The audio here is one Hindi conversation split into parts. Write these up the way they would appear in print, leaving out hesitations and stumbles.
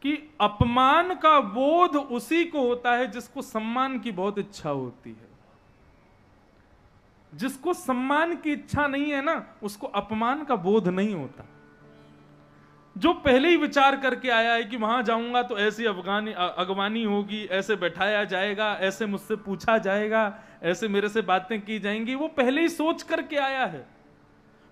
कि अपमान का बोध उसी को होता है जिसको सम्मान की बहुत इच्छा होती है। जिसको सम्मान की इच्छा नहीं है ना, उसको अपमान का बोध नहीं होता। जो पहले ही विचार करके आया है कि वहां जाऊंगा तो ऐसी अगवानी होगी, ऐसे बैठाया जाएगा, ऐसे मुझसे पूछा जाएगा, ऐसे मेरे से बातें की जाएंगी, वो पहले ही सोच करके आया है।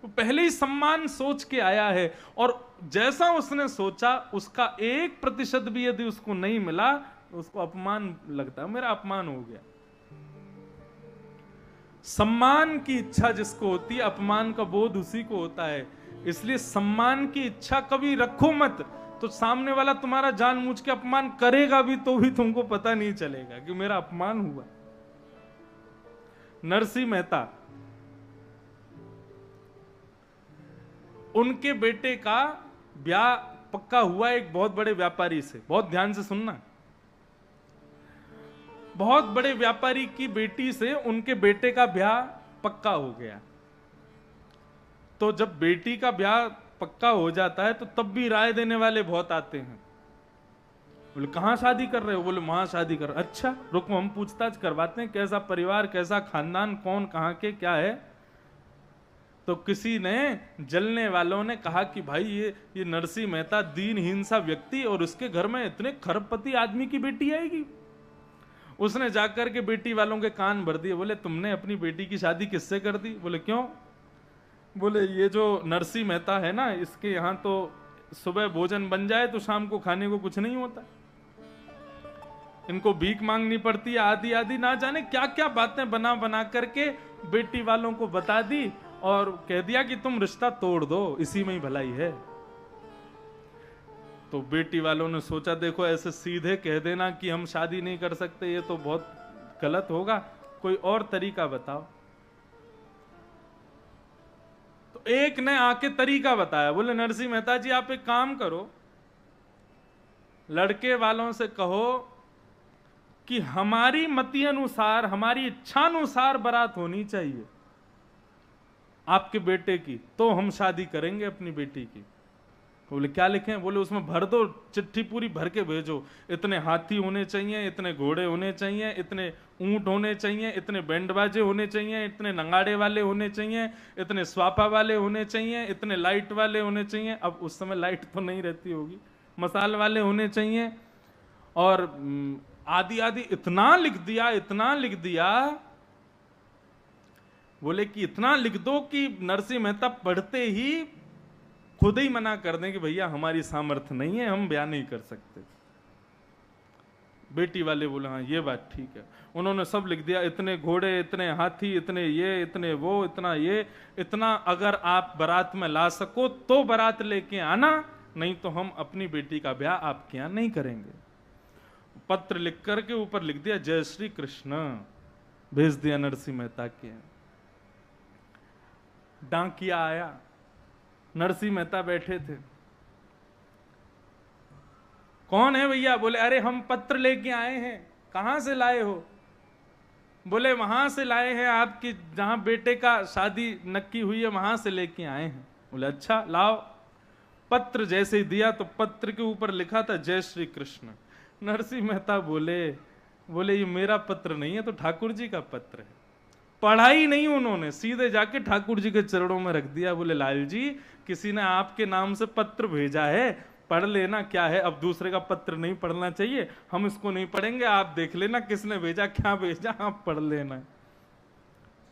वो पहले ही सम्मान सोच के आया है। और जैसा उसने सोचा उसका 1% भी यदि उसको नहीं मिला तो उसको अपमान लगता है, मेरा अपमान हो गया। सम्मान की इच्छा जिसको होती है, अपमान का बोध उसी को होता है। इसलिए सम्मान की इच्छा कभी रखो मत, तो सामने वाला तुम्हारा जानबूझ के अपमान करेगा भी तो भी तुमको पता नहीं चलेगा कि मेरा अपमान हुआ। नरसिंह मेहता, उनके बेटे का ब्याह पक्का हुआ एक बहुत बड़े व्यापारी से। बहुत ध्यान से सुनना, बहुत बड़े व्यापारी की बेटी से उनके बेटे का ब्याह पक्का हो गया। तो जब बेटी का ब्याह पक्का हो जाता है तो तब भी राय देने वाले बहुत आते हैं। बोले कहां शादी कर रहे हो? बोले वहां शादी कर रहे। अच्छा रुको, हम पूछताछ करवाते हैं, कैसा परिवार, कैसा खानदान, कौन कहां के क्या है। तो किसी ने, जलने वालों ने कहा कि भाई ये नरसिंह मेहता दीनहीन सा व्यक्ति, और उसके घर में इतने खरबपति आदमी की बेटी आएगी। उसने जाकर के बेटी वालों के कान भर दिए। बोले तुमने अपनी बेटी की शादी किससे कर दी? बोले क्यों? बोले ये जो नरसिंह मेहता है ना, इसके यहां तो सुबह भोजन बन जाए तो शाम को खाने को कुछ नहीं होता, इनको भीख मांगनी पड़ती है, आदि आदि ना जाने क्या क्या बातें बना बना करके बेटी वालों को बता दी और कह दिया कि तुम रिश्ता तोड़ दो, इसी में ही भलाई है। तो बेटी वालों ने सोचा देखो ऐसे सीधे कह देना कि हम शादी नहीं कर सकते, ये तो बहुत गलत होगा, कोई और तरीका बताओ। तो एक ने आके तरीका बताया। बोले नरसिंह मेहता जी आप एक काम करो, लड़के वालों से कहो कि हमारी मति अनुसार, हमारी इच्छा अनुसार बारात होनी चाहिए आपके बेटे की, तो हम शादी करेंगे अपनी बेटी की। बोले क्या लिखें? बोले उसमें भर दो, चिट्ठी पूरी भर के भेजो, इतने हाथी होने चाहिए, इतने घोड़े होने चाहिए, इतने ऊंट होने चाहिए, इतने बैंड बाजे होने चाहिए, इतने नंगाड़े वाले होने चाहिए, इतने स्वापा वाले होने चाहिए, इतने लाइट वाले होने चाहिए। अब उस समय लाइट तो नहीं रहती होगी, मसाल वाले होने चाहिए, और आदि आदि इतना लिख दिया, इतना लिख दिया। बोले कि इतना लिख दो कि नरसिंह मेहता पढ़ते ही खुद ही मना कर दें कि भैया हमारी सामर्थ्य नहीं है, हम ब्याह नहीं कर सकते। बेटी वाले बोले हाँ ये बात ठीक है। उन्होंने सब लिख दिया, इतने घोड़े, इतने हाथी, इतने ये, इतने वो, इतना ये, इतना अगर आप बारात में ला सको तो बारात लेके आना, नहीं तो हम अपनी बेटी का ब्याह आपके यहां नहीं करेंगे। पत्र लिख करके ऊपर लिख दिया जय श्री कृष्ण, भेज दिया नरसिंह मेहता के। डाकिया आया, नरसिंह मेहता बैठे थे। कौन है भैया? बोले अरे हम पत्र लेके आए हैं। कहां से लाए हो? बोले वहां से लाए हैं, आपकी जहां बेटे का शादी नक्की हुई है वहां से लेके आए हैं। बोले अच्छा लाओ। पत्र जैसे ही दिया तो पत्र के ऊपर लिखा था जय श्री कृष्ण। नरसिंह मेहता बोले ये मेरा पत्र नहीं है, तो ठाकुर जी का पत्र है। पढ़ा ही नहीं उन्होंने, सीधे जाके ठाकुर जी के चरणों में रख दिया। बोले लाल जी किसी ने आपके नाम से पत्र भेजा है, पढ़ लेना क्या है, अब दूसरे का पत्र नहीं पढ़ना चाहिए, हम इसको नहीं पढ़ेंगे, आप देख लेना किसने भेजा, क्या भेजा, आप पढ़ लेना।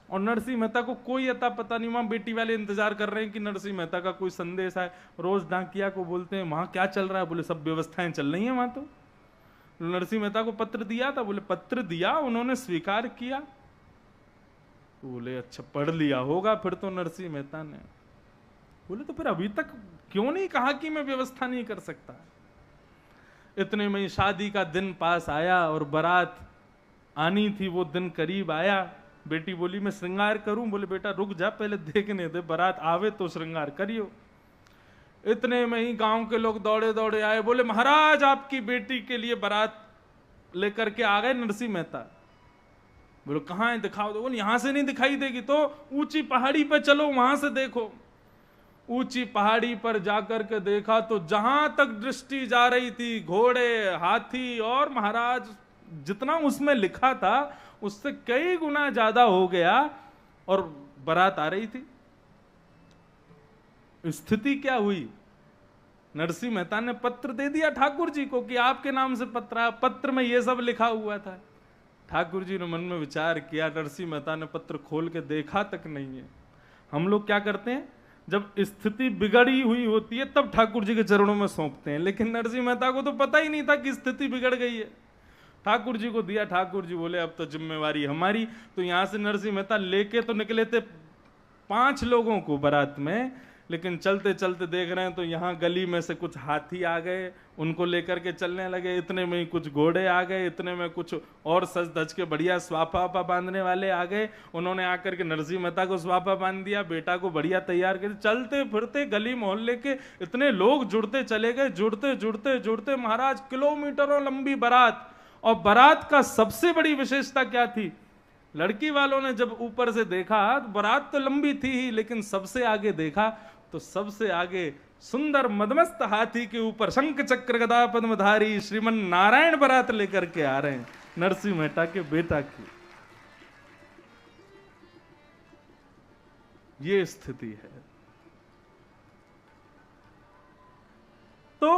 और नरसिंह मेहता को कोई अता पता नहीं। वहां बेटी वाले इंतजार कर रहे हैं कि नरसिंह मेहता का कोई संदेश आए। रोज डाकिया को बोलते हैं वहां क्या चल रहा है? बोले सब व्यवस्थाएं चल रही है वहां। तो नरसिंह मेहता को पत्र दिया था। बोले पत्र दिया, उन्होंने स्वीकार किया। बोले अच्छा पढ़ लिया होगा फिर तो नरसिंह मेहता ने। बोले तो फिर अभी तक क्यों नहीं कहा कि मैं व्यवस्था नहीं कर सकता? इतने में ही शादी का दिन पास आया और बारात आनी थी, वो दिन करीब आया। बेटी बोली मैं श्रृंगार करूं। बोले बेटा रुक जा, पहले देखने दे, बारात आवे तो श्रृंगार करियो। इतने में ही गांव के लोग दौड़े दौड़े आए। बोले महाराज आपकी बेटी के लिए बारात लेकर के आ गए नरसिंह मेहता। बोलो कहां है, दिखाओ दो। बोले यहां से नहीं दिखाई देगी तो ऊंची पहाड़ी पे चलो, वहां से देखो। ऊंची पहाड़ी पर जाकर के देखा तो जहां तक दृष्टि जा रही थी घोड़े, हाथी और महाराज जितना उसमें लिखा था उससे कई गुना ज्यादा हो गया और बारात आ रही थी। स्थिति क्या हुई? नरसिंह मेहता ने पत्र दे दिया ठाकुर जी को कि आपके नाम से पत्र आया, पत्र में यह सब लिखा हुआ था। ठाकुर जी ने मन में विचार किया, नरसिंह मेहता ने पत्र खोल के देखा तक नहीं है। हम लोग क्या करते हैं, जब स्थिति बिगड़ी हुई होती है तब ठाकुर जी के चरणों में सौंपते हैं, लेकिन नरसिंह मेहता को तो पता ही नहीं था कि स्थिति बिगड़ गई है। ठाकुर जी को दिया, ठाकुर जी बोले अब तो जिम्मेवारी हमारी। तो यहां से नरसिंह मेहता लेके तो निकले थे 5 लोगों को बारात में, लेकिन चलते चलते देख रहे हैं तो यहाँ गली में से कुछ हाथी आ गए, उनको लेकर के चलने लगे। इतने में ही कुछ घोड़े आ गए, इतने में कुछ और सज धज के बढ़िया स्वापा बांधने वाले आ गए। उन्होंने आकर के नरसिंह मेहता को स्वापा बांध दिया, बेटा को बढ़िया तैयार कर। चलते फिरते गली मोहल्ले के इतने लोग जुड़ते चले गए, जुड़ते जुड़ते जुड़ते महाराज किलोमीटरों लंबी बारात। और बारात का सबसे बड़ी विशेषता क्या थी? लड़की वालों ने जब ऊपर से देखा तो बारात तो लंबी थी ही, लेकिन सबसे आगे देखा तो सबसे आगे सुंदर मदमस्त हाथी के ऊपर शंख चक्र गदा पद्मधारी श्रीमन नारायण बारात लेकर के आ रहे हैं, नरसिंह मेहता के बेटा की। ये स्थिति है। तो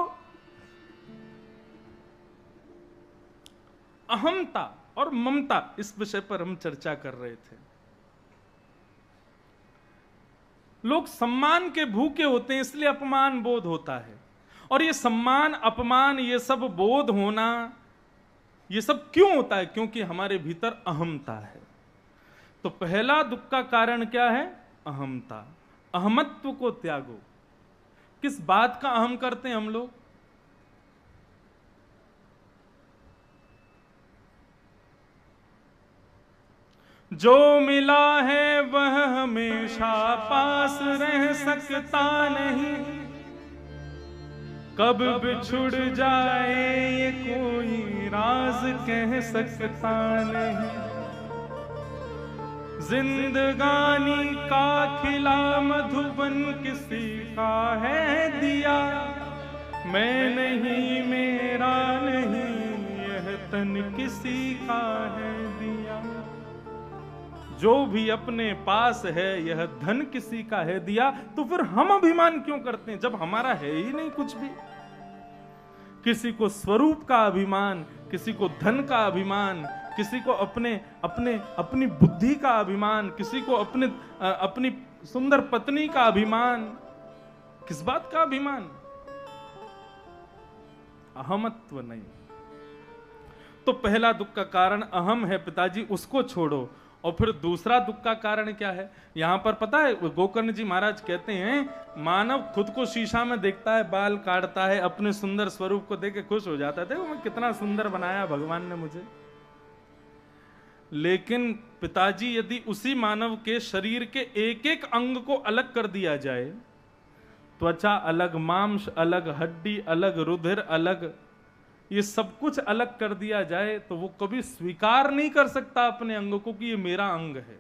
अहमता और ममता, इस विषय पर हम चर्चा कर रहे थे। लोग सम्मान के भूखे होते हैं, इसलिए अपमान बोध होता है। और ये सम्मान अपमान ये सब बोध होना, ये सब क्यों होता है? क्योंकि हमारे भीतर अहमता है। तो पहला दुख का कारण क्या है? अहमता। अहमत्व को त्यागो। किस बात का अहम करते हैं हम लोग? जो मिला है वह हमेशा पास रह सकता नहीं, कब बिछुड़ जाए ये कोई राज कह सकता नहीं। जिंदगानी का खिला मधुबन किसी का है दिया, मैं नहीं मेरा नहीं यह तन किसी का है दिया। जो भी अपने पास है यह धन किसी का है दिया। तो फिर हम अभिमान क्यों करते हैं जब हमारा है ही नहीं कुछ भी? किसी को स्वरूप का अभिमान, किसी को धन का अभिमान, किसी को अपनी बुद्धि का अभिमान, किसी को अपनी सुंदर पत्नी का अभिमान। किस बात का अभिमान? अहमत्व नहीं। तो पहला दुख का कारण अहम है पिताजी, उसको छोड़ो। और फिर दूसरा दुख का कारण क्या है? यहां पर पता है गोकर्ण जी महाराज कहते हैं, मानव खुद को शीशा में देखता है, बाल काटता है, अपने सुंदर स्वरूप को देख के खुश हो जाता है, देखो मैं कितना सुंदर बनाया भगवान ने मुझे। लेकिन पिताजी यदि उसी मानव के शरीर के एक एक अंग को अलग कर दिया जाए, त्वचा अलग, मांस अलग, हड्डी अलग, रुधिर अलग, ये सब कुछ अलग कर दिया जाए, तो वो कभी स्वीकार नहीं कर सकता अपने अंग को कि ये मेरा अंग है।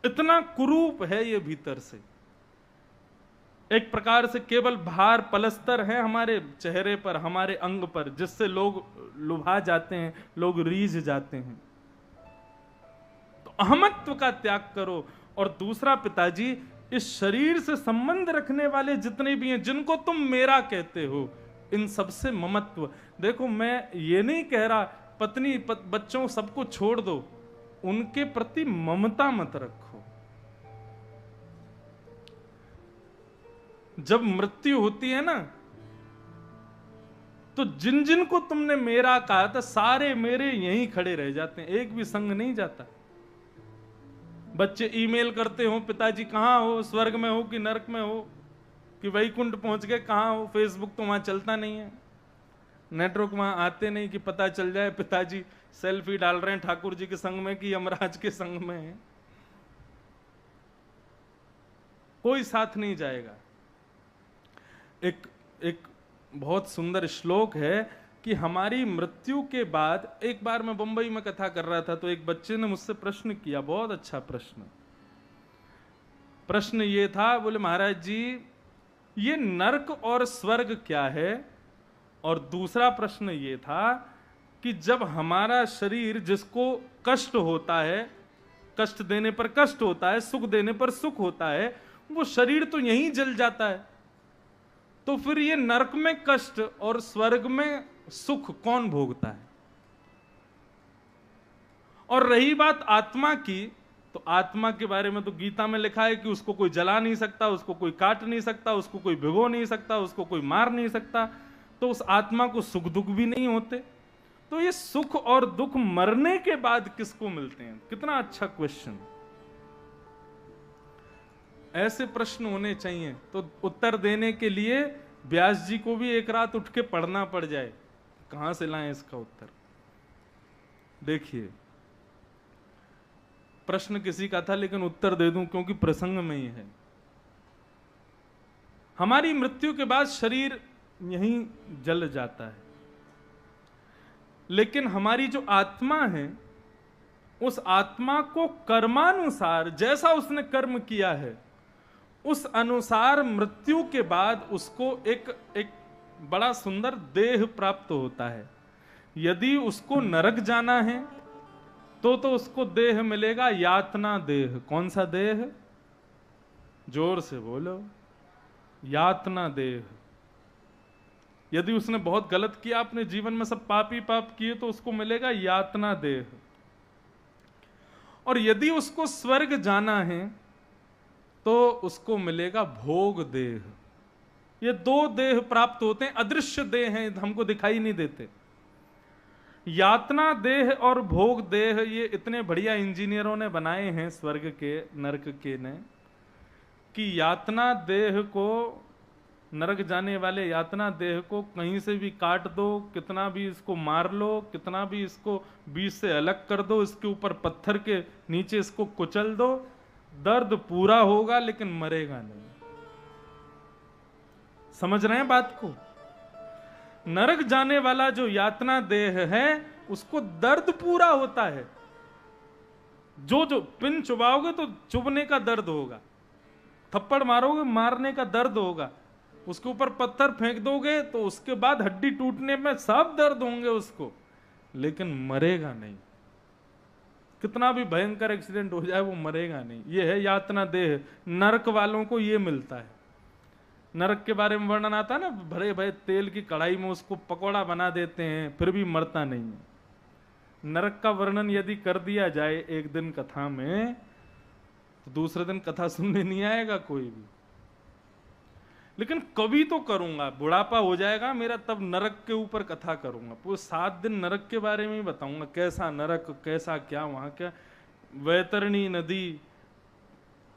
इतना कुरूप है ये भीतर से। एक प्रकार से केवल भार पलस्तर है हमारे चेहरे पर, हमारे अंग पर, जिससे लोग लुभा जाते हैं, लोग रीझ जाते हैं। तो अहमत्व का त्याग करो। और दूसरा पिताजी, इस शरीर से संबंध रखने वाले जितने भी हैं, जिनको तुम मेरा कहते हो, इन सबसे ममत्व। देखो मैं ये नहीं कह रहा पत्नी बच्चों सबको छोड़ दो, उनके प्रति ममता मत रखो। जब मृत्यु होती है ना, तो जिन जिन को तुमने मेरा कहा था सारे मेरे यहीं खड़े रह जाते हैं, एक भी संग नहीं जाता। बच्चे ईमेल करते हो, पिताजी कहाँ हो, स्वर्ग में हो कि नरक में हो कि वैकुंठ पहुंच गए, कहाँ हो? फेसबुक तो वहां चलता नहीं है, नेटवर्क वहां आते नहीं कि पता चल जाए पिताजी सेल्फी डाल रहे हैं ठाकुर जी के संग में कि यमराज के संग में है। कोई साथ नहीं जाएगा। एक बहुत सुंदर श्लोक है कि हमारी मृत्यु के बाद, एक बार मैं बंबई में कथा कर रहा था तो एक बच्चे ने मुझसे प्रश्न किया, बहुत अच्छा प्रश्न। प्रश्न ये था, बोले महाराज जी ये नरक और स्वर्ग क्या है? और दूसरा प्रश्न ये था कि जब हमारा शरीर, जिसको कष्ट होता है, कष्ट देने पर कष्ट होता है, सुख देने पर सुख होता है, वो शरीर तो यहीं जल जाता है, तो फिर ये नरक में कष्ट और स्वर्ग में सुख कौन भोगता है? और रही बात आत्मा की, तो आत्मा के बारे में तो गीता में लिखा है कि उसको कोई जला नहीं सकता, उसको कोई काट नहीं सकता, उसको कोई भिगो नहीं सकता, उसको कोई मार नहीं सकता, तो उस आत्मा को सुख दुख भी नहीं होते। तो ये सुख और दुख मरने के बाद किसको मिलते हैं? कितना अच्छा क्वेश्चन। ऐसे प्रश्न होने चाहिए। तो उत्तर देने के लिए व्यास जी को भी एक रात उठ के पढ़ना पड़ जाए, कहां से लाएं इसका उत्तर। देखिए, प्रश्न किसी का था लेकिन उत्तर दे दूं क्योंकि प्रसंग में ही है। हमारी मृत्यु के बाद शरीर यहीं जल जाता है, लेकिन हमारी जो आत्मा है, उस आत्मा को कर्मानुसार, जैसा उसने कर्म किया है उस अनुसार मृत्यु के बाद उसको एक बड़ा सुंदर देह प्राप्त होता है। यदि उसको नरक जाना है तो उसको देह मिलेगा यातना देह। कौन सा देह? जोर से बोलो, यातना देह। यदि उसने बहुत गलत किया अपने जीवन में, सब पाप ही पाप किए, तो उसको मिलेगा यातना देह। और यदि उसको स्वर्ग जाना है तो उसको मिलेगा भोग देह। ये दो देह प्राप्त होते हैं, अदृश्य देह हैं, हमको दिखाई नहीं देते। यातना देह और भोग देह ये इतने बढ़िया इंजीनियरों ने बनाए हैं स्वर्ग के, नरक के ने, कि यातना देह को, नरक जाने वाले यातना देह को कहीं से भी काट दो, कितना भी इसको मार लो, कितना भी इसको बीच से अलग कर दो, इसके ऊपर पत्थर के नीचे इसको कुचल दो, दर्द पूरा होगा लेकिन मरेगा नहीं। समझ रहे हैं बात को? नरक जाने वाला जो यातना देह है उसको दर्द पूरा होता है। जो पिन चुबाओगे तो चुभने का दर्द होगा, थप्पड़ मारोगे मारने का दर्द होगा, उसके ऊपर पत्थर फेंक दोगे तो उसके बाद हड्डी टूटने में सब दर्द होंगे उसको, लेकिन मरेगा नहीं। कितना भी भयंकर एक्सीडेंट हो जाए वो मरेगा नहीं। ये है यातना देह। नरक वालों को ये मिलता है। नरक के बारे में वर्णन आता है ना, भरे भरे तेल की कढ़ाई में उसको पकौड़ा बना देते हैं फिर भी मरता नहीं है। नरक का वर्णन यदि कर दिया जाए एक दिन कथा में तो दूसरे दिन कथा सुनने नहीं आएगा कोई भी। लेकिन कभी तो करूंगा, बुढ़ापा हो जाएगा मेरा तब नरक के ऊपर कथा करूंगा। पूरे 7 दिन नरक के बारे में ही बताऊंगा, कैसा नरक, कैसा क्या वहां क्या, वैतरणी नदी,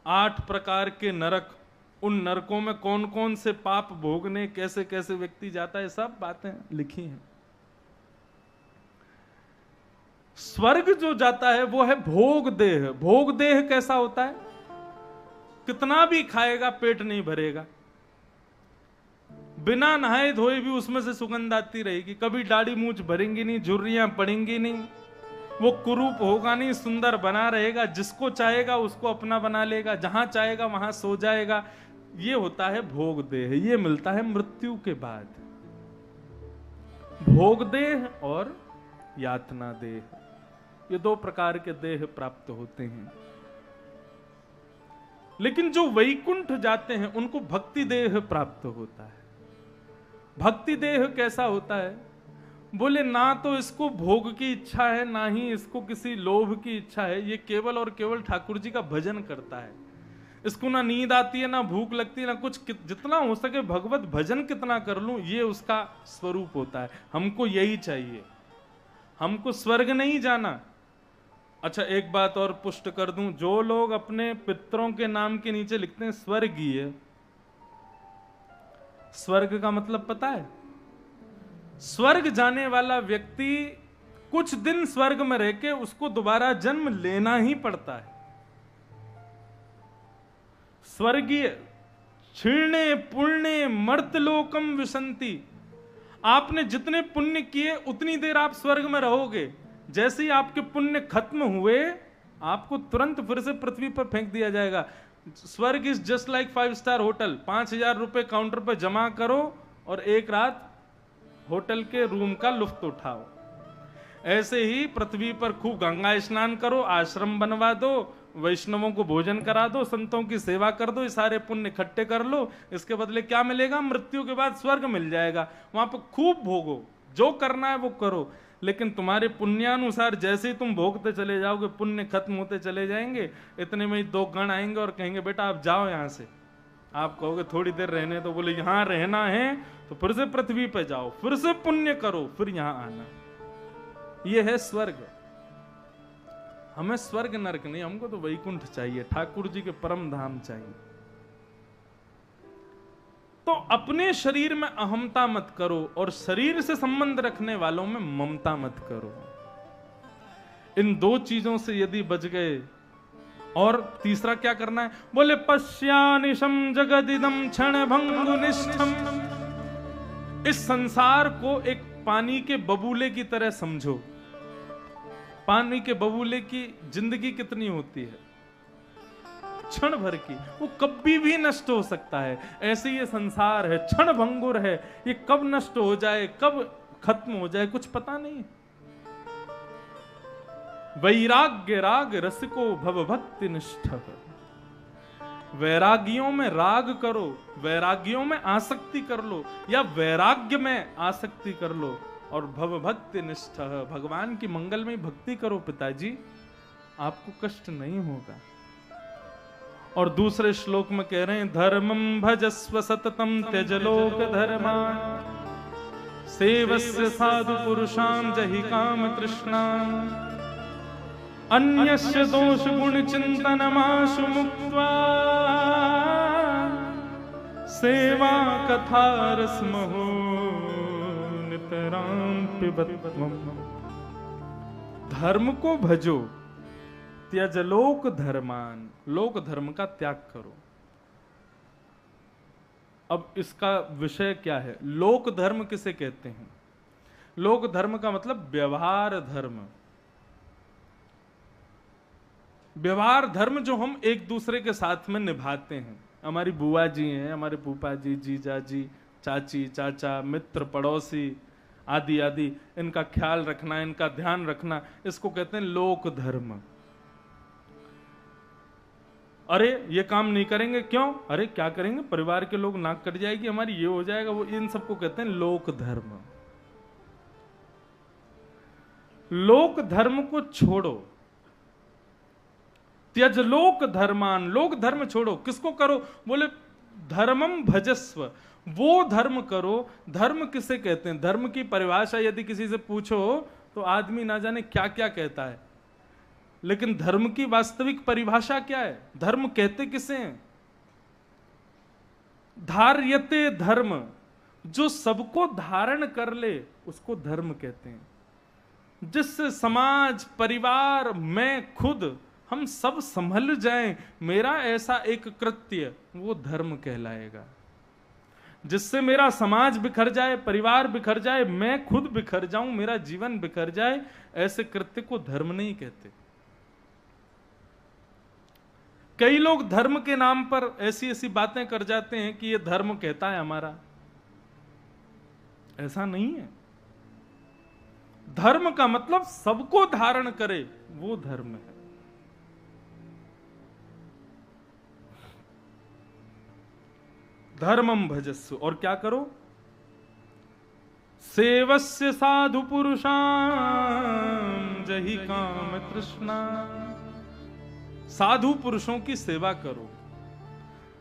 8 प्रकार के नरक, उन नरकों में कौन कौन से पाप भोगने कैसे कैसे व्यक्ति जाता है, सब बातें लिखी हैं। स्वर्ग जो जाता है वो है भोग देह। भोग देह कैसा होता है? कितना भी खाएगा पेट नहीं भरेगा, बिना नहाए धोए भी उसमें से सुगंध आती रहेगी, कभी दाढ़ी मूंछ भरेंगी नहीं, झुर्रियां पड़ेंगी नहीं, वो कुरूप होगा नहीं, सुंदर बना रहेगा, जिसको चाहेगा उसको अपना बना लेगा, जहां चाहेगा वहां सो जाएगा। ये होता है भोग देह। ये मिलता है मृत्यु के बाद। भोग देह और यातना देह, ये 2 प्रकार के देह प्राप्त होते हैं। लेकिन जो वैकुंठ जाते हैं उनको भक्ति देह प्राप्त होता है। भक्ति देह कैसा होता है? बोले ना तो इसको भोग की इच्छा है, ना ही इसको किसी लोभ की इच्छा है। ये केवल और केवल ठाकुर जी का भजन करता है। इसको ना नींद आती है, ना भूख लगती है, ना कुछ। जितना हो सके भगवत भजन कितना कर लूं, ये उसका स्वरूप होता है। हमको यही चाहिए, हमको स्वर्ग नहीं जाना। अच्छा, एक बात और पुष्ट कर दूं, जो लोग अपने पितरों के नाम के नीचे लिखते हैं स्वर्गीय, स्वर्ग का मतलब पता है? स्वर्ग जाने वाला व्यक्ति कुछ दिन स्वर्ग में रह के उसको दोबारा जन्म लेना ही पड़ता है। स्वर्गीय क्षीणे पुण्य मर्तलोकम विशंति। आपने जितने पुण्य किए उतनी देर आप स्वर्ग में रहोगे। जैसे ही आपके पुण्य खत्म हुए आपको तुरंत फिर से पृथ्वी पर फेंक दिया जाएगा। स्वर्ग is just like 5 star hotel. 5,000 रुपए काउंटर पर जमा करो और एक रात होटल के रूम का लुफ्त उठाओ। ऐसे ही पृथ्वी पर खूब गंगा स्नान करो, आश्रम बनवा दो, वैष्णवों को भोजन करा दो, संतों की सेवा कर दो, ये सारे पुण्य इकट्ठे कर लो। इसके बदले क्या मिलेगा? मृत्यु के बाद स्वर्ग मिल जाएगा। वहां पर खूब भोगो, जो करना है वो करो, लेकिन तुम्हारे पुण्यानुसार जैसे ही तुम भोगते चले जाओगे पुण्य खत्म होते चले जाएंगे। इतने में ही 2 गण आएंगे और कहेंगे बेटा आप जाओ यहां से। आप कहोगे थोड़ी देर रहने तो, बोले यहां रहना है तो फिर से पृथ्वी पे जाओ, फिर से पुण्य करो, फिर यहां आना। यह है स्वर्ग। हमें स्वर्ग नरक नहीं, हमको तो वैकुंठ चाहिए, ठाकुर जी के परम धाम चाहिए। तो अपने शरीर में अहमता मत करो और शरीर से संबंध रखने वालों में ममता मत करो। इन 2 चीजों से यदि बच गए। और तीसरा क्या करना है? बोले पश्यानिशम जगदिदम क्षण भंगुनिष्ठम। इस संसार को एक पानी के बबूले की तरह समझो। पानी के बबूले की जिंदगी कितनी होती है? क्षण भर की, वो कभी भी नष्ट हो सकता है। ऐसे ये संसार है, क्षण भंगुर है, ये कब नष्ट हो जाए, कब खत्म हो जाए, कुछ पता नहीं। वैराग्य राग रसिको भव भक्ति निष्ठ। वैरागियों में राग करो, वैरागियों में आसक्ति कर लो, या वैराग्य में आसक्ति कर लो, और भव भक्ति निष्ठ, भगवान की मंगल में भक्ति करो पिताजी, आपको कष्ट नहीं होगा। और दूसरे श्लोक में कह रहे हैं धर्मं भजस्व सततम त्यज लोक धर्मान सेवस्य साधु पुरुषां जहि काम तृष्णा अन्यस्य दोष गुण चिंतनमाशु मुक्त्वा सेवा कथा रसमहो नितरां पिबत्वम्। धर्म को भजो, त्यज लोक धर्मान, लोक धर्म का त्याग करो। अब इसका विषय क्या है? लोक धर्म किसे कहते हैं? लोक धर्म का मतलब व्यवहार धर्म। व्यवहार धर्म जो हम एक दूसरे के साथ में निभाते हैं। हमारी बुआ जी हैं, हमारे फूफा जी, जीजा जी, चाची, चाचा, मित्र, पड़ोसी आदि आदि, इनका ख्याल रखना, इनका ध्यान रखना, इसको कहते हैं लोक धर्म। अरे ये काम नहीं करेंगे, क्यों? अरे क्या करेंगे, परिवार के लोग, नाक कट जाएगी हमारी, ये हो जाएगा, वो, इन सबको कहते हैं लोक धर्म। लोक धर्म को छोड़ो, त्यज लोक धर्मान, लोक धर्म छोड़ो। किसको करो? बोले धर्मम भजस्व, वो धर्म करो। धर्म किसे कहते हैं? धर्म की परिभाषा यदि किसी से पूछो तो आदमी ना जाने क्या क्या कहता है, लेकिन धर्म की वास्तविक परिभाषा क्या है? धर्म कहते किसे हैं? धार्यते धर्म, जो सबको धारण कर ले उसको धर्म कहते हैं। जिससे समाज, परिवार, मैं खुद, हम सब संभल जाएं, मेरा ऐसा एक कृत्य, वो धर्म कहलाएगा। जिससे मेरा समाज बिखर जाए, परिवार बिखर जाए, मैं खुद बिखर जाऊं, मेरा जीवन बिखर जाए, ऐसे कृत्य को धर्म नहीं कहते। कई लोग धर्म के नाम पर ऐसी ऐसी बातें कर जाते हैं कि ये धर्म कहता है हमारा। ऐसा नहीं है। धर्म का मतलब सबको धारण करे, वो धर्म है। धर्मम भजस्व, और क्या करो? सेवस्य साधु पुरुषां जहि काम तृष्णा, साधु पुरुषों की सेवा करो।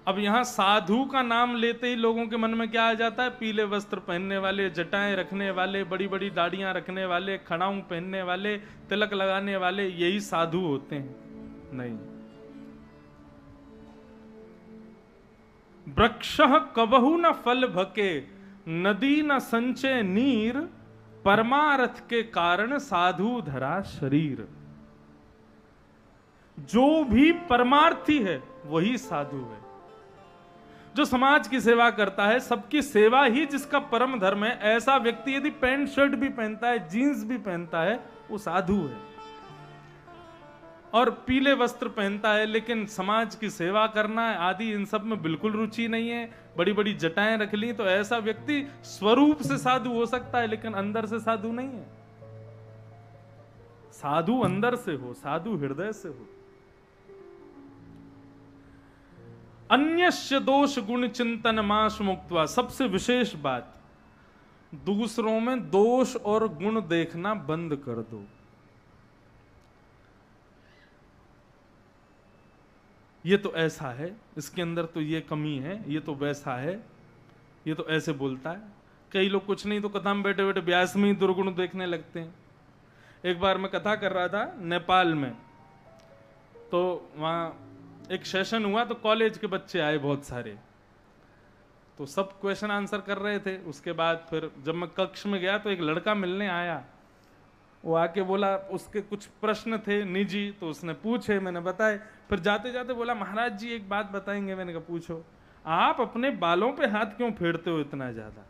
अब यहां साधु का नाम लेते ही लोगों के मन में क्या आ जाता है? पीले वस्त्र पहनने वाले, जटाएं रखने वाले, बड़ी बड़ी दाढ़ियां रखने वाले, खड़ाऊं पहनने वाले, तिलक लगाने वाले, यही साधु होते हैं? नहीं। वृक्षः कबहु न फल भके, नदी न संचय नीर, परमारथ के कारण साधु धरा शरीर। जो भी परमार्थी है वही साधु है। जो समाज की सेवा करता है, सबकी सेवा ही जिसका परम धर्म है, ऐसा व्यक्ति यदि पैंट शर्ट भी पहनता है, जीन्स भी पहनता है, वो साधु है। और पीले वस्त्र पहनता है, लेकिन समाज की सेवा करना आदि इन सब में बिल्कुल रुचि नहीं है, बड़ी बड़ी जटाएं रख ली, तो ऐसा व्यक्ति स्वरूप से साधु हो सकता है लेकिन अंदर से साधु नहीं है। साधु अंदर से हो, साधु हृदय से हो। अन्यस्य दोष गुण चिंतन माश मुक्त्वा, सबसे विशेष बात, दूसरों में दोष और गुण देखना बंद कर दो। ये तो ऐसा है, इसके अंदर तो ये कमी है, ये तो वैसा है, ये तो ऐसे बोलता है। कई लोग कुछ नहीं तो कथा में बैठे बैठे व्यास में ही दुर्गुण देखने लगते हैं। एक बार मैं कथा कर रहा था नेपाल में, तो वहाँ एक सेशन हुआ, तो कॉलेज के बच्चे आए बहुत सारे, तो सब क्वेश्चन आंसर कर रहे थे। उसके बाद फिर जब मैं कक्ष में गया तो एक लड़का मिलने आया, वो आके बोला, उसके कुछ प्रश्न थे निजी, तो उसने पूछे, मैंने बताए। फिर जाते जाते बोला, महाराज जी एक बात बताएंगे? मैंने कहा पूछो। आप अपने बालों पे हाथ क्यों फेरते हो इतना ज्यादा?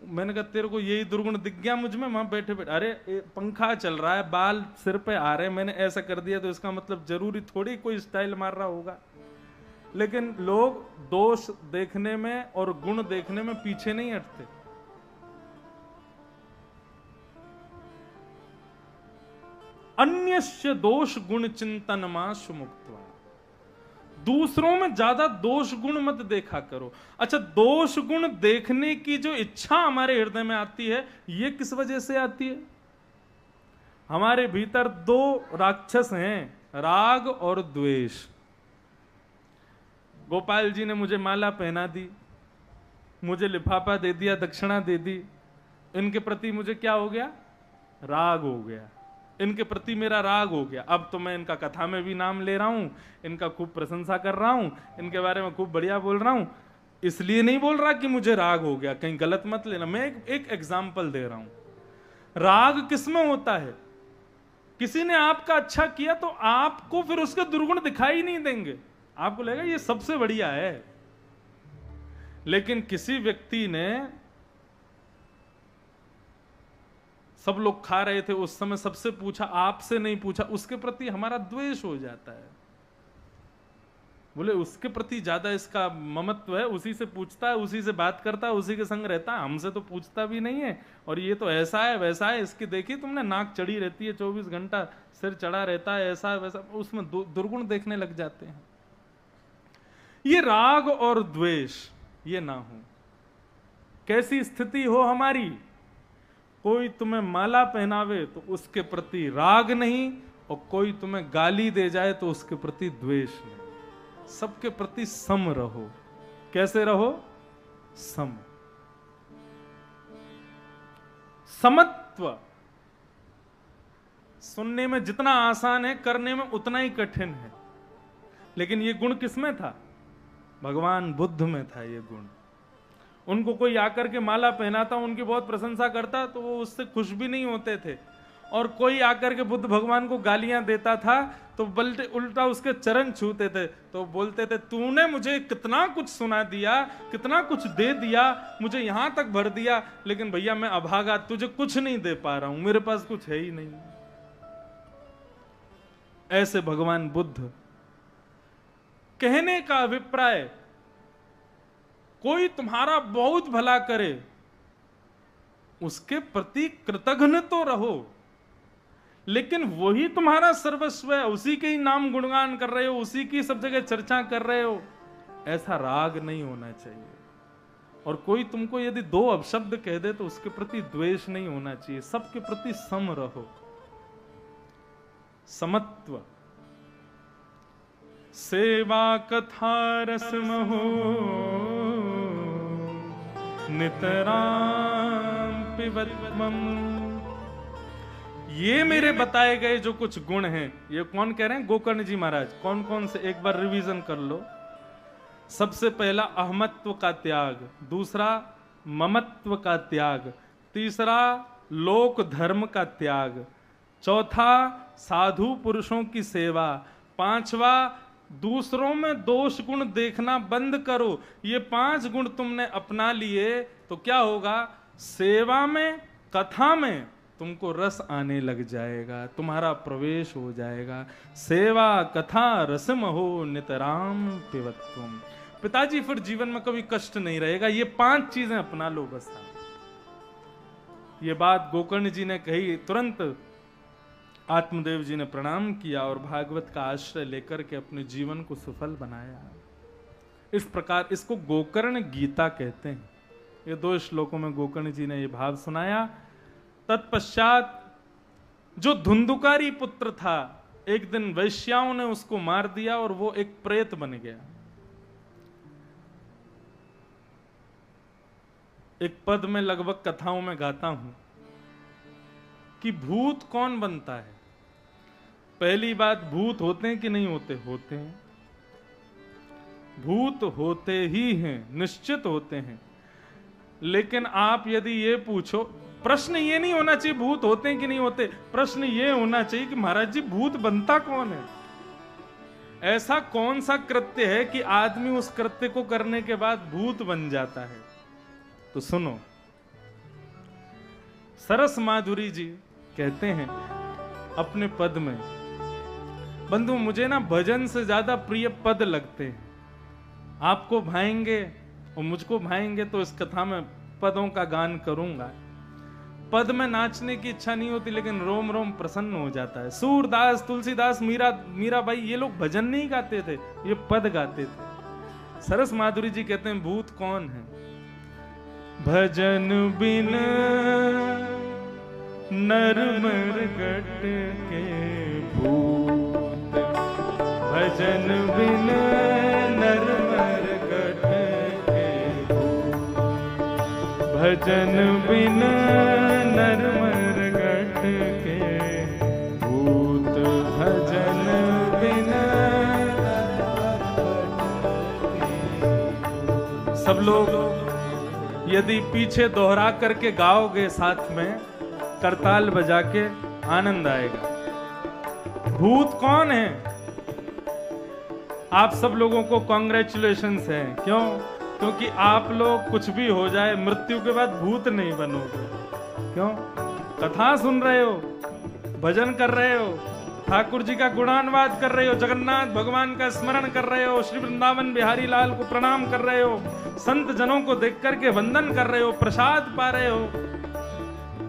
मैंने कहा तेरे को यही दुर्गुण दिख गया मुझ में? वहां बैठे बैठे, अरे पंखा चल रहा है, बाल सिर पे आ रहे हैं, मैंने ऐसा कर दिया तो इसका मतलब जरूरी थोड़ी कोई स्टाइल मार रहा होगा। लेकिन लोग दोष देखने में और गुण देखने में पीछे नहीं हटते। अन्यस्य दोष गुण चिंतन माश मुक्त्वा, दूसरों में ज्यादा दोष गुण मत देखा करो। अच्छा, दोष गुण देखने की जो इच्छा हमारे हृदय में आती है, ये किस वजह से आती है? हमारे भीतर दो राक्षस हैं, राग और द्वेष। गोपाल जी ने मुझे माला पहना दी, मुझे लिफाफा दे दिया, दक्षिणा दे दी, इनके प्रति मुझे क्या हो गया? राग हो गया। इनके प्रति मेरा राग हो गया। अब तो मैं इनका कथा में भी नाम ले रहा हूं, इनका खूब प्रशंसा कर रहा हूं, इनके बारे में खूब बढ़िया बोल रहा हूं। इसलिए नहीं बोल रहा कि मुझे राग हो गया, कहीं गलत मत लेना। मैं एक एग्जाम्पल दे रहा हूं। राग किसमें होता है? किसी ने आपका अच्छा किया तो आपको फिर उसके दुर्गुण दिखाई नहीं देंगे, आपको लगेगा ये सबसे बढ़िया है। लेकिन किसी व्यक्ति ने, सब लोग खा रहे थे उस समय, सबसे पूछा, आपसे नहीं पूछा, उसके प्रति हमारा द्वेष हो जाता है। बोले उसके प्रति ज्यादा इसका ममत्व है, उसी से पूछता है, उसी से बात करता है, उसी के संग रहता है, हमसे तो पूछता भी नहीं है। और ये तो ऐसा है वैसा है, इसकी देखिए तुमने, नाक चढ़ी रहती है 24 घंटा, सिर चढ़ा रहता है, ऐसा है वैसा, उसमें दुर्गुण देखने लग जाते हैं। ये राग और द्वेष ये ना हो। कैसी स्थिति हो हमारी? कोई तुम्हें माला पहनावे तो उसके प्रति राग नहीं, और कोई तुम्हें गाली दे जाए तो उसके प्रति द्वेष नहीं। सबके प्रति सम रहो। कैसे रहो? सम। समत्व सुनने में जितना आसान है, करने में उतना ही कठिन है। लेकिन ये गुण किसमें था? भगवान बुद्ध में था ये गुण। उनको कोई आकर के माला पहनाता, उनकी बहुत प्रशंसा करता, तो वो उससे खुश भी नहीं होते थे। और कोई आकर के बुद्ध भगवान को गालियां देता था तो बल्कि उल्टा उसके चरण छूते थे, तो बोलते थे तूने मुझे कितना कुछ सुना दिया, कितना कुछ दे दिया, मुझे यहां तक भर दिया, लेकिन भैया मैं अभागा, तुझे कुछ नहीं दे पा रहा हूं, मेरे पास कुछ है ही नहीं। ऐसे भगवान बुद्ध। कहने का अभिप्राय, कोई तुम्हारा बहुत भला करे उसके प्रति कृतघ्न तो रहो, लेकिन वही तुम्हारा सर्वस्व है, उसी के ही नाम गुणगान कर रहे हो, उसी की सब जगह चर्चा कर रहे हो, ऐसा राग नहीं होना चाहिए। और कोई तुमको यदि दो अपशब्द कह दे तो उसके प्रति द्वेष नहीं होना चाहिए, सबके प्रति सम रहो। समत्व। सेवा कथा रसमहो नितराम पिबत्वम। ये मेरे बताए गए जो कुछ गुण हैं, ये कौन कह रहे हैं? गोकर्ण जी महाराज। कौन कौन से? एक बार रिवीजन कर लो। सबसे पहला अहमत्व का त्याग, दूसरा ममत्व का त्याग, तीसरा लोक धर्म का त्याग, चौथा साधु पुरुषों की सेवा, पांचवा दूसरों में दोष गुण देखना बंद करो। ये 5 गुण तुमने अपना लिए तो क्या होगा? सेवा में, कथा में तुमको रस आने लग जाएगा, तुम्हारा प्रवेश हो जाएगा। सेवा कथा रसम हो नितराम पिबत्वम। पिताजी फिर जीवन में कभी कष्ट नहीं रहेगा। ये 5 चीजें अपना लो बस। ये बात गोकर्ण जी ने कही, तुरंत आत्मदेव जी ने प्रणाम किया और भागवत का आश्रय लेकर के अपने जीवन को सफल बनाया। इस प्रकार इसको गोकर्ण गीता कहते हैं। ये 2 श्लोकों में गोकर्ण जी ने ये भाव सुनाया। तत्पश्चात जो धुंधुकारी पुत्र था, एक दिन वैश्याओं ने उसको मार दिया और वो एक प्रेत बन गया। एक पद में लगभग कथाओं में गाता हूं कि भूत कौन बनता है। पहली बात, भूत होते हैं कि नहीं होते? होते हैं। भूत होते ही हैं, निश्चित होते हैं। लेकिन आप यदि ये पूछो, प्रश्न ये नहीं होना चाहिए भूत होते हैं कि नहीं होते, प्रश्न ये होना चाहिए कि महाराज जी भूत बनता कौन है? ऐसा कौन सा कृत्य है कि आदमी उस कृत्य को करने के बाद भूत बन जाता है? तो सुनो, सरस माधुरी जी कहते हैं अपने पद में, बंधु मुझे ना भजन से ज्यादा प्रिय पद लगते हैं। आपको भाएंगे और मुझको भाएंगे तो इस कथा में पदों का गान करूंगा। पद में नाचने की इच्छा नहीं होती, लेकिन रोम रोम प्रसन्न हो जाता है। सूरदास, तुलसीदास, मीराबाई, ये लोग भजन नहीं गाते थे, ये पद गाते थे। सरस माधुरी जी कहते हैं भूत कौन है? भजन बिन नर मरगट के भूत, भजन बिन नर मरगट के भूत, भजन बिन नर मरगट के भूत, भजन बिन। सब लोग यदि पीछे दोहरा करके गाओगे साथ में, करताल बजा के, आनंद आएगा। भूत कौन है? आप सब लोगों को कॉन्ग्रेचुलेशंस है। क्यों? क्योंकि आप लोग कुछ भी हो जाए, मृत्यु के बाद भूत नहीं बनोगे। क्यों? कथा सुन रहे हो, भजन कर रहे हो, ठाकुर जी का गुणानुवाद कर रहे हो, जगन्नाथ भगवान का स्मरण कर रहे हो, श्री वृंदावन बिहारी लाल को प्रणाम कर रहे हो, संत जनों को देख करके वंदन कर रहे हो, प्रसाद पा रहे हो,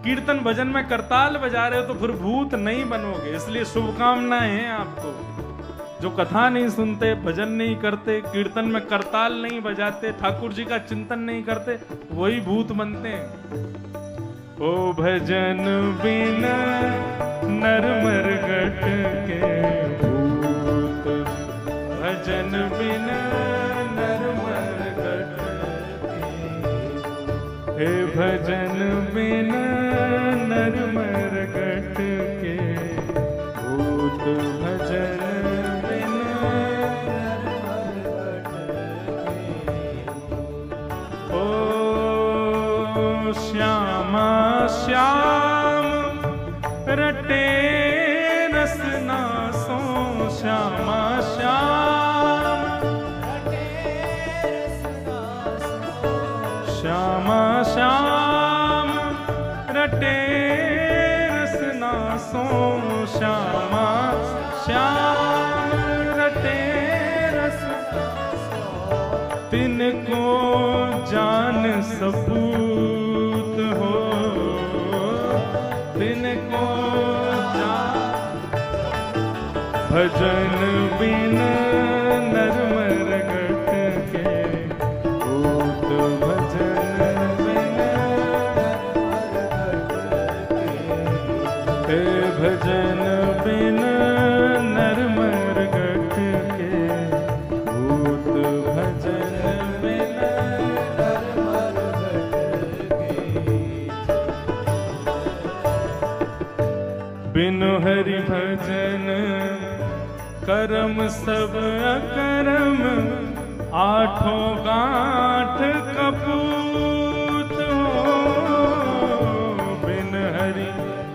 कीर्तन भजन में करताल बजा रहे हो, तो फिर भूत नहीं बनोगे। इसलिए शुभकामनाएं हैं आपको। जो कथा नहीं सुनते, भजन नहीं करते, कीर्तन में करताल नहीं बजाते, ठाकुर जी का चिंतन नहीं करते, वही भूत बनते हैं। ओ भजन बिना नर मरगट के भूत, भजन बिना नर मरगट के, हे भजन बिना नर मरगट के भूत, भजन बिना नर मरगट के। ओ श्यामा श्याम रटे रसना सो, श्यामा श्याम श्यामा श्याम रटे रसना सो, श्यामा श्याम रटे रसना सो, तिनको जान सपूत हो, तिनको भजन बिन नर मरगट के भूत, भजन बिन हे भजन बिन नर मरगट के भूत, भजन बिन नर मरगट के। बिनु हरि भजन करम सब अकरम, आठों गांठ कपूत हो। बिन हरि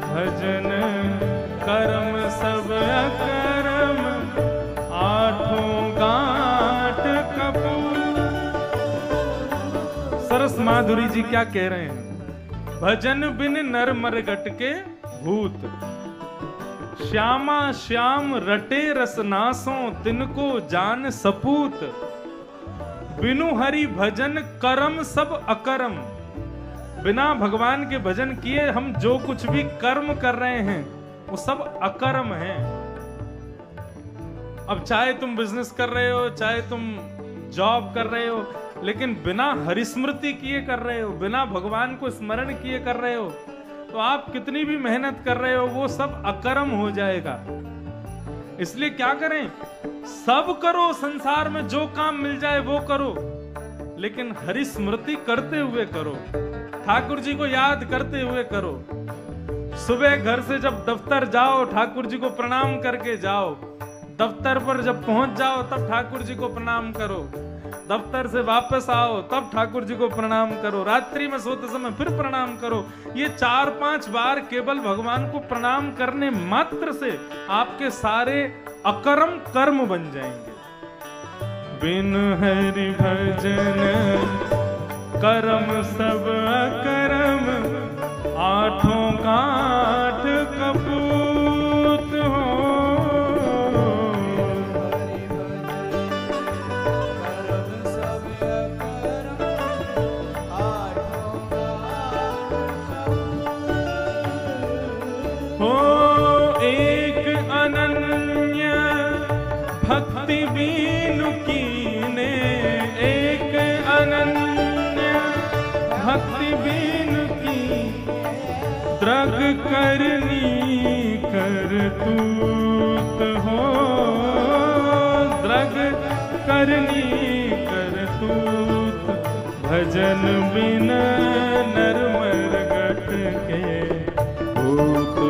भजन करम सब अकरम, आठों गांठ कपूत। सरस माधुरी जी क्या कह रहे हैं? भजन बिन नर मरगट के भूत। श्यामा श्याम रटे रसनासों तिनको जान सपूत। बिनु हरि भजन करम सब अकरम। बिना भगवान के भजन किए हम जो कुछ भी कर्म कर रहे हैं वो सब अकर्म है। अब चाहे तुम बिजनेस कर रहे हो, चाहे तुम जॉब कर रहे हो, लेकिन बिना हरिस्मृति किए कर रहे हो, बिना भगवान को स्मरण किए कर रहे हो, तो आप कितनी भी मेहनत कर रहे हो वो सब अकर्म हो जाएगा। इसलिए क्या करें, सब करो, संसार में जो काम मिल जाए वो करो, लेकिन हरिस्मृति करते हुए करो, ठाकुर जी को याद करते हुए करो। सुबह घर से जब दफ्तर जाओ ठाकुर जी को प्रणाम करके जाओ, दफ्तर पर जब पहुंच जाओ तब ठाकुर जी को प्रणाम करो, दफ्तर से वापस आओ तब ठाकुर जी को प्रणाम करो, रात्रि में सोते समय फिर प्रणाम करो। ये 4-5 बार केवल भगवान को प्रणाम करने मात्र से आपके सारे अकर्म कर्म बन जाएंगे। बिन हरि भजन कर्म सब अकर्म, आठों काठ कपूत हो। एक अनन्य भक्ति बीनु कीने, एक अनन्य भक्ति बीनु की, द्रग करनी करतूत हो, द्रग करनी करतूत। भजन बिन नर मरगट के भूत।